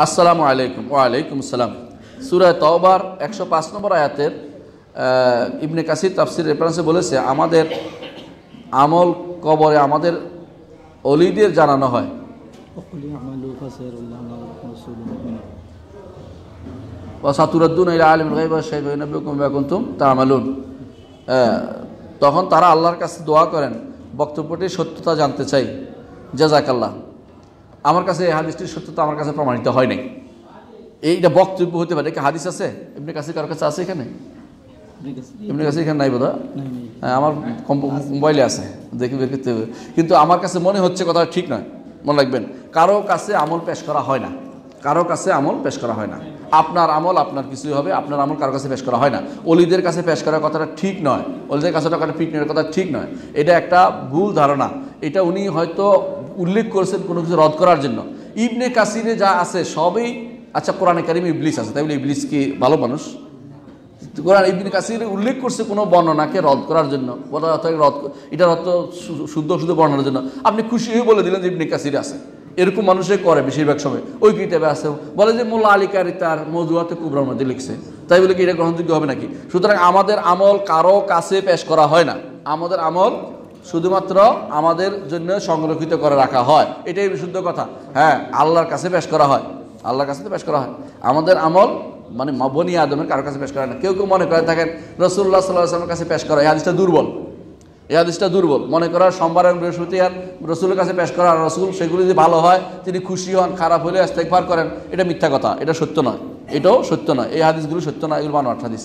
আসসালামু আলাইকুম। ওয়ালাইকুম আসসালাম। সূরা তাওবার 105 নম্বর আয়াতের ইবনে কাসির তাফসির রেফারেন্সে বলেছে, আমাদের আমল কবরে আমাদের অলিদের জানানো হয়। ওয়াসাতুরাদ্দুনা ইলা আলিমিল গায়বি ওয়াশ শাহাদাতি ফায়ুনাব্বিউকুম বিমা কুনতুম তা'মালুন। তখন তারা আল্লাহর কাছে দোয়া করেন, বক্তব্যটির সত্যতা জানতে চাই, জাযাকাল্লাহ। আমার কাছে এই হাদিসটির সত্যতা আমার কাছে প্রমাণিত হয় নাই। এইটা বক্তব্য হতে পারে, কি হাদিস আছে ইবনে কাসির কারোর কাছে আছে? এখানে ইবনে কাসির এখানে নাই বোধহয়। হ্যাঁ, আমার মোবাইলে আছে, দেখে বের করতে হবে। কিন্তু আমার কাছে মনে হচ্ছে কথা ঠিক নয়, মনে রাখবেন। কারো কাছে আমল পেশ করা হয় না, কারো কাছে আমল পেশ করা হয় না। আপনার আমল আপনার কিছুই হবে, আপনার আমল কারো কাছে পেশ করা হয় না। অলিদের কাছে পেশ করার কথাটা ঠিক নয়, অলিদের কাছে টাকাটা পিট নেওয়ার কথা ঠিক নয়। এটা একটা ভুল ধারণা। এটা উনি হয়তো উল্লেখ করেছেন কোনো কিছু রদ করার জন্য। ইবনে কাসিরে যা আছে সবই, আচ্ছা কোরআনে কারিমে ইবলিস আছে, তাই বলে ইবলিস কি ভালো মানুষ? কোরআন ইবনে কাসির উল্লেখ করছে কোনো বর্ণনাকে রদ করার জন্য, এটার অর্থ শুদ্ধ শুদ্ধ বর্ণনার জন্য। আপনি খুশি হয়ে বলে দিলেন যে ইবনে কাসির আছে। এরকম মানুষে করে বেশিরভাগ সময়। ওই কিতাবে আছে, বলে যে মোল্লা আলী কারি তার মওযুআতে কুবরার মধ্যে লিখছে, তাই বলে কি এটা গ্রহণযোগ্য হবে নাকি? সুতরাং আমাদের আমল কারো কাছে পেশ করা হয় না। আমাদের আমল শুধুমাত্র আমাদের জন্য সংরক্ষিত করে রাখা হয়, এটাই বিশুদ্ধ কথা। হ্যাঁ, আল্লাহর কাছে পেশ করা হয়, আল্লাহর কাছে তো পেশ করা হয়। আমাদের আমল মানে বনি আদমের কারোর কাছে পেশ করা হয় না। কেউ কেউ মনে করে থাকেন রাসূলুল্লাহ সাল্লাল্লাহু আলাইহি ওয়াসাল্লামের কাছে পেশ করা, এই হাদিসটা দুর্বল, এই হাদিসটা দুর্বল। মনে করার সোমবার এবং বৃহস্পতি আর রসুলের কাছে পেশ করা, আর রসুল সেগুলি যদি ভালো হয় তিনি খুশি হন, খারাপ হলে ইস্তেগফার করেন, এটা মিথ্যা কথা, এটা সত্য নয়, এটাও সত্য নয়। এই হাদিসগুলো সত্য নয়, এগুলো বানোয়াট হাদিস।